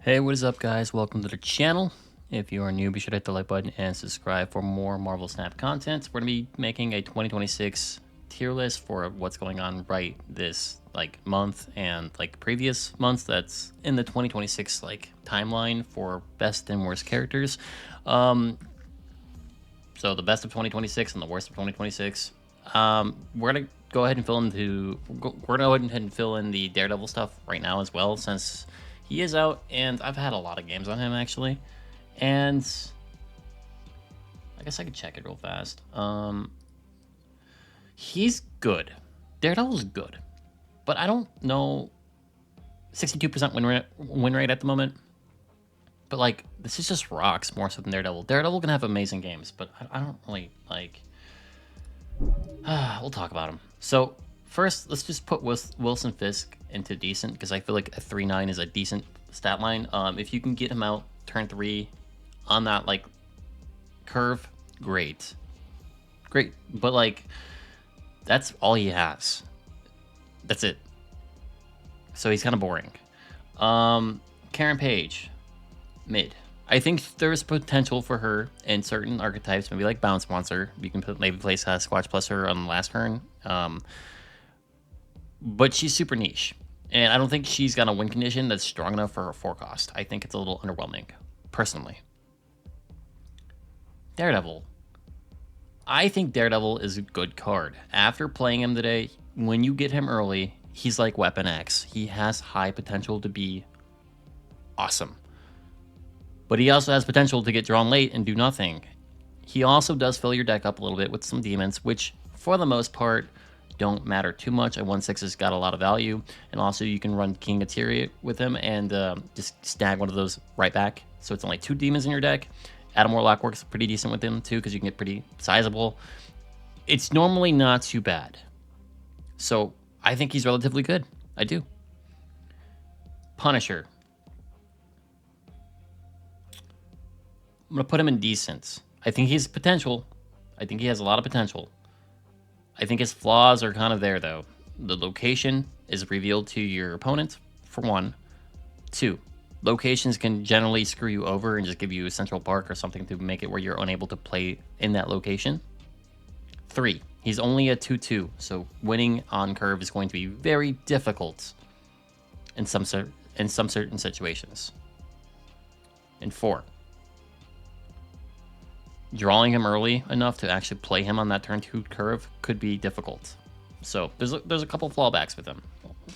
Hey, what is up, guys? Welcome to the channel. If you are new, be sure to hit the like button and subscribe for more Marvel Snap content. We're going to be making a 2026 tier list for what's going on right this month and previous months that's in the 2026 timeline for best and worst characters. So the best of 2026 and the worst of 2026. We're gonna go ahead and fill in the Daredevil stuff right now as well, since he is out, and I've had a lot of games on him actually, and I guess I could check it real fast. He's good. Daredevil's good, but I don't know. 62% win rate at the moment. But this is just rocks more so than Daredevil. Daredevil can have amazing games, but I don't really like. We'll talk about him. So first, let's just put Wilson Fisk into decent, because I feel like a 3.9 is a decent stat line. If you can get him out turn 3 on that curve, great. But that's all he has. That's it. So he's kind of boring. Karen Page, mid. I think there's potential for her in certain archetypes, maybe like Bounce Monster. You can maybe place Squatch plus her on the last turn. But she's super niche. And I don't think she's got a win condition that's strong enough for her 4 cost. I think it's a little underwhelming, personally. Daredevil. I think Daredevil is a good card. After playing him today, when you get him early, he's like Weapon X. He has high potential to be awesome. But he also has potential to get drawn late and do nothing. He also does fill your deck up a little bit with some demons, which for the most part don't matter too much. A 1/6 has got a lot of value, and also you can run King Ateria with him and just snag one of those right back. So it's only 2 demons in your deck. Adam Warlock works pretty decent with him too, because you can get pretty sizable. It's normally not too bad. So I think he's relatively good. I do. Punisher. I'm going to put him in decent. I think he has potential. I think he has a lot of potential. I think his flaws are kind of there, though. The location is revealed to your opponent, for 1. 2, locations can generally screw you over and just give you a central park or something to make it where you're unable to play in that location. 3, he's only a 2/2, so winning on curve is going to be very difficult in some certain situations. And 4, drawing him early enough to actually play him on that turn 2 curve could be difficult. So there's a couple fallbacks with him,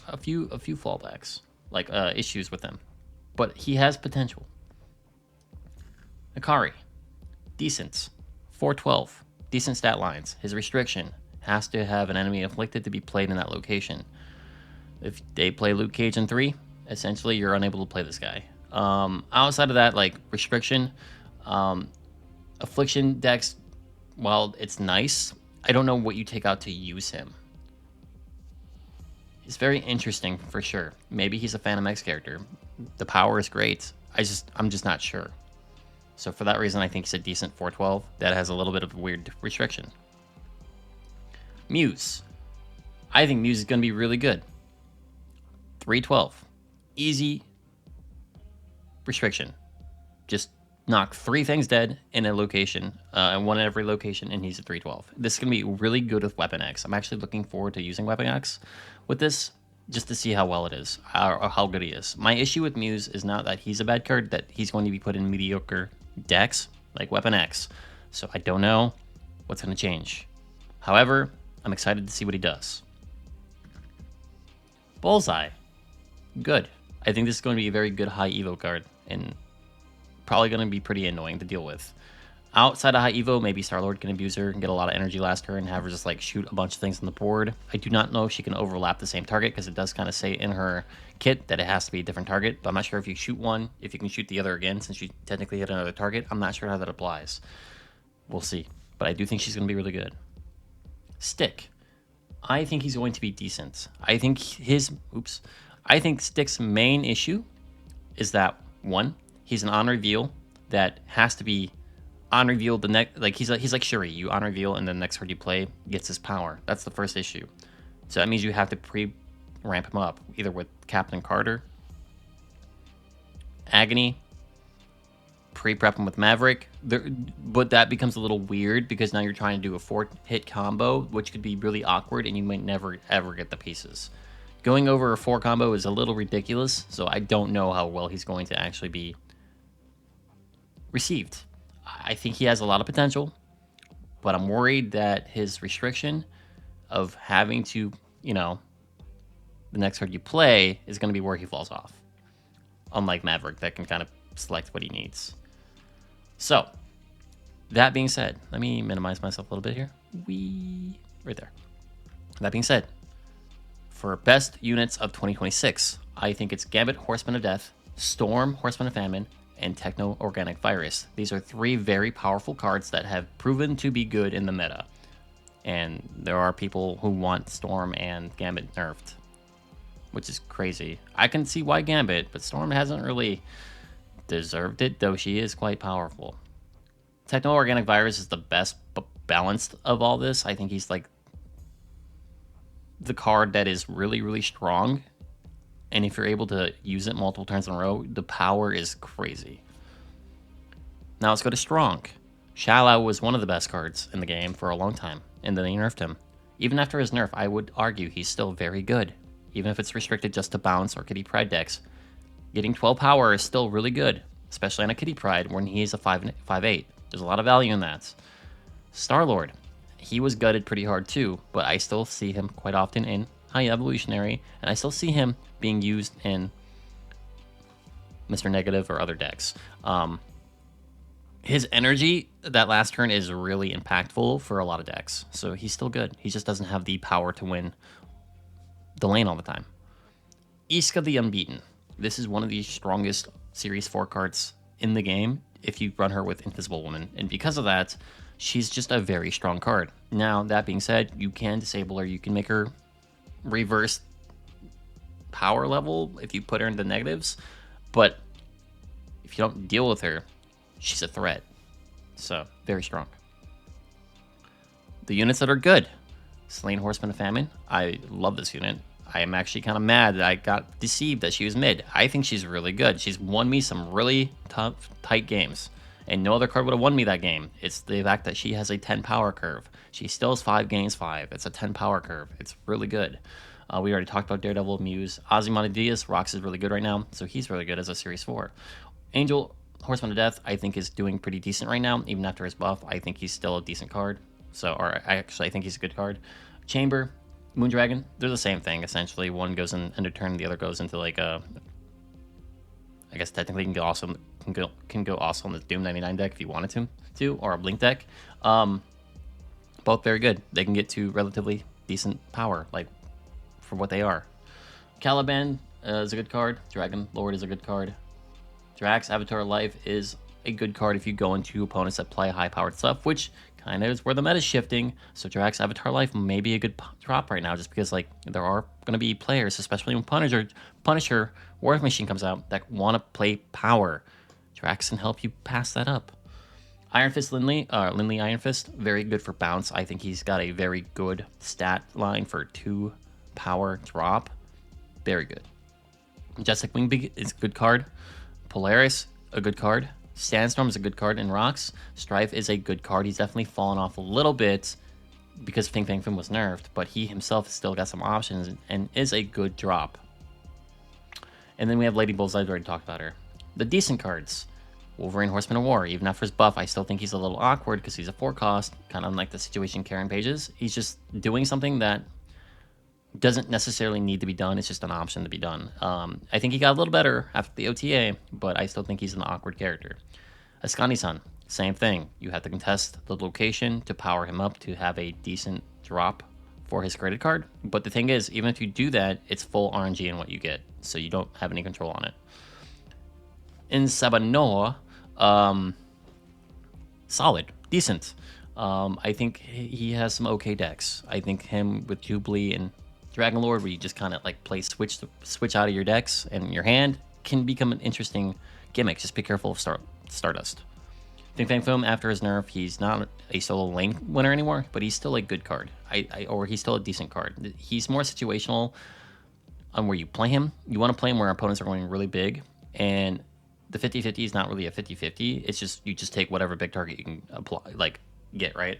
a few fallbacks, issues with him, but he has potential. Akari, decent, 4/12, decent stat lines. His restriction has to have an enemy afflicted to be played in that location. If they play Luke Cage in 3, essentially you're unable to play this guy. Outside of that, restriction, Affliction decks, while it's nice, I don't know what you take out to use him. He's very interesting for sure. Maybe he's a Phantom X character. The power is great. I'm just not sure. So for that reason, I think he's a decent 4/12 that has a little bit of a weird restriction. Muse. I think Muse is going to be really good. 3/12. Easy restriction. Just knock 3 things dead in a location, and 1 in every location, and he's a 3/12. This is going to be really good with Weapon X. I'm actually looking forward to using Weapon X with this, just to see how well it is, or how good he is. My issue with Muse is not that he's a bad card, that he's going to be put in mediocre decks like Weapon X. So I don't know what's going to change. However, I'm excited to see what he does. Bullseye. Good. I think this is going to be a very good high Evo card, and probably going to be pretty annoying to deal with. Outside of high Evo, maybe Star-Lord can abuse her and get a lot of energy last turn and have her just shoot a bunch of things on the board. I do not know if she can overlap the same target, because it does kind of say in her kit that it has to be a different target, but I'm not sure if you shoot one, if you can shoot the other again, since you technically hit another target. I'm not sure how that applies. We'll see. But I do think she's going to be really good. Stick. I think he's going to be decent. I think Stick's main issue is that, 1, he's an on reveal that has to be on reveal the next, he's like Shuri. You on reveal and the next card you play gets his power. That's the first issue. So that means you have to ramp him up, either with Captain Carter Agony, pre-prep him with Maverick. But that becomes a little weird because now you're trying to do a 4-hit combo, which could be really awkward, and you might never ever get the pieces. Going over a 4 combo is a little ridiculous, so I don't know how well he's going to actually be received. I think he has a lot of potential, but I'm worried that his restriction of having to, the next card you play is going to be where he falls off. Unlike Maverick, that can kind of select what he needs. So, that being said, let me minimize myself a little bit here. Right there. That being said, for best units of 2026, I think it's Gambit, Horseman of Death, Storm, Horseman of Famine, and Techno Organic Virus. These are 3 very powerful cards that have proven to be good in the meta. And there are people who want Storm and Gambit nerfed, which is crazy. I can see why Gambit, but Storm hasn't really deserved it, though she is quite powerful. Techno Organic Virus is the best balanced of all this. I think he's like the card that is really, really strong. And if you're able to use it multiple turns in a row, the power is crazy. Now let's go to Strong. Shallow was one of the best cards in the game for a long time, and then they nerfed him. Even after his nerf, I would argue he's still very good. Even if it's restricted just to Bounce or Kitty Pryde decks, getting 12 power is still really good, especially on a Kitty Pryde when he's a 5/8. There's a lot of value in that. Star-Lord, he was gutted pretty hard too, but I still see him quite often in High Evolutionary, and I still see him being used in Mr. Negative or other decks. His energy that last turn is really impactful for a lot of decks, so he's still good. He just doesn't have the power to win the lane all the time. Iska the Unbeaten. This is one of the strongest Series 4 cards in the game if you run her with Invisible Woman, and because of that, she's just a very strong card. Now, that being said, you can disable her. You can make her reverse power level if you put her in the negatives, but if you don't deal with her, she's a threat. So, very strong. The units that are good. Slain Horseman of Famine. I love this unit. I am actually kind of mad that I got deceived that she was mid. I think she's really good. She's won me some really tough, tight games, and no other card would have won me that game. It's the fact that she has a 10 power curve. She still has 5 gains 5. It's a 10 power curve. It's really good. We already talked about Daredevil, Muse. Ozymandias, Rox is really good right now, so he's really good as a Series 4. Angel, Horseman of Death, I think is doing pretty decent right now, even after his buff. I think he's still a decent card. I think he's a good card. Chamber, Moondragon, they're the same thing, essentially. One goes in end of turn, the other goes into like a... I guess technically can go also in the Doom 99 deck if you wanted to, or a Blink deck. Both very good. They can get to relatively decent power, like, for what they are. Caliban is a good card. Dragon Lord is a good card. Drax, Avatar of Life is a good card if you go into opponents that play high-powered stuff, which kind of is where the meta is shifting. So Drax, Avatar of Life may be a good drop right now, just because like there are going to be players, especially when Punisher War Machine comes out, that want to play power. Drax can help you pass that up. Iron Fist Lindley Iron Fist, very good for bounce. I think he's got a very good stat line for 2 power drop. Very good. Majestic Wingbeak is a good card. Polaris, a good card. Sandstorm is a good card in Rocks. Strife is a good card. He's definitely fallen off a little bit because Fing Fang Foom was nerfed, but he himself has still got some options and is a good drop. And then we have Lady Bullseye. I've already talked about her. The decent cards. Wolverine, Horseman of War. Even after his buff, I still think he's a little awkward because he's a 4 cost, kind of unlike the situation Karen Pages. He's just doing something that doesn't necessarily need to be done. It's just an option to be done. I think he got a little better after the OTA, but I still think he's an awkward character. Ascani-san, same thing. You have to contest the location to power him up to have a decent drop for his credit card. But the thing is, even if you do that, it's full RNG in what you get, so you don't have any control on it. In Sabanoa, solid, decent. I think he has some okay decks. I think him with Jubilee and Dragon Lord, where you just kind of like play switch out of your decks and your hand, can become an interesting gimmick. Just be careful of Stardust. Fing Fang Foom, after his nerf, he's not a solo lane winner anymore, but he's still a good card. Or he's still a decent card. He's more situational on where you play him. You want to play him where opponents are going really big, and the 50-50 is not really a 50-50. It's just you just take whatever big target you can apply, like get, right?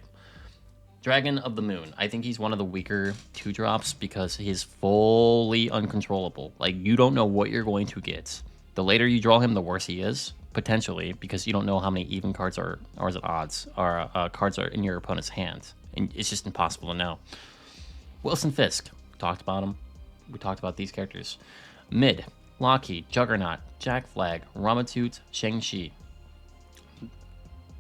Dragon of the Moon. I think he's one of the weaker 2-drops because he's fully uncontrollable. Like, you don't know what you're going to get. The later you draw him, the worse he is, potentially, because you don't know how many even cards are, or is it odds, or cards are in your opponent's hand. And it's just impossible to know. Wilson Fisk. Talked about him. We talked about these characters. Mid. Lockheed, Juggernaut, Jack Flag, Ramatut, Shang-Chi.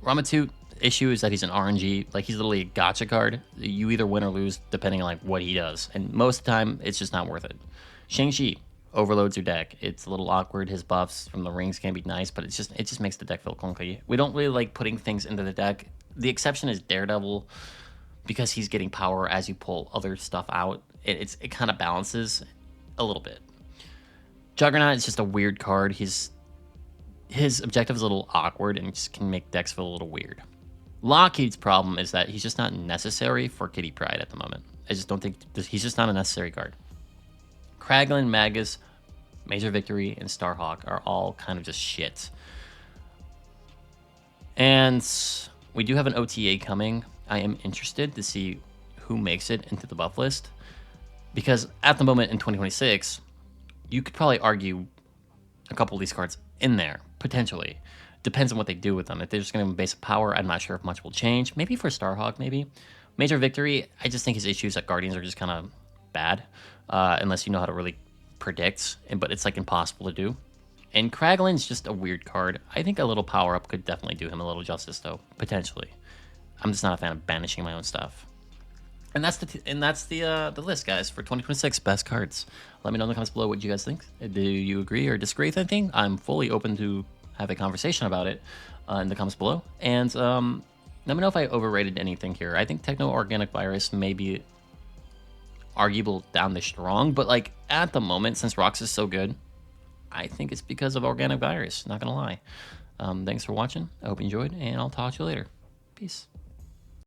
Ramatut, issue is that he's an RNG. Like, he's literally a gacha card. You either win or lose depending on like what he does. And most of the time, it's just not worth it. Shang-Chi overloads your deck. It's a little awkward. His buffs from the rings can be nice, but it just makes the deck feel clunky. We don't really like putting things into the deck. The exception is Daredevil, because he's getting power as you pull other stuff out. It kind of balances a little bit. Juggernaut is just a weird card. His objective is a little awkward and just can make decks feel a little weird. Lockheed's problem is that he's just not necessary for Kitty Pryde at the moment. I just don't think he's just not a necessary card. Kraglin, Magus, Major Victory, and Starhawk are all kind of just shit. And we do have an OTA coming. I am interested to see who makes it into the buff list, because at the moment in 2026, you could probably argue a couple of these cards in there, potentially. Depends on what they do with them. If they're just going to base of power, I'm not sure if much will change. Maybe for Starhawk, maybe. Major Victory, I just think his issues at Guardians are just kind of bad, unless you know how to really predict, but it's like impossible to do. And Kraglin's just a weird card. I think a little power up could definitely do him a little justice, though, potentially. I'm just not a fan of banishing my own stuff. And that's the list, guys, for 2026 best cards. Let me know in the comments below what you guys think. Do you agree or disagree with anything? I'm fully open to have a conversation about it in the comments below. And let me know if I overrated anything here. I think Techno Organic Virus may be arguable down the strong, but like at the moment, since Rox is so good, I think it's because of Organic Virus. Not gonna lie. Thanks for watching. I hope you enjoyed, and I'll talk to you later. Peace.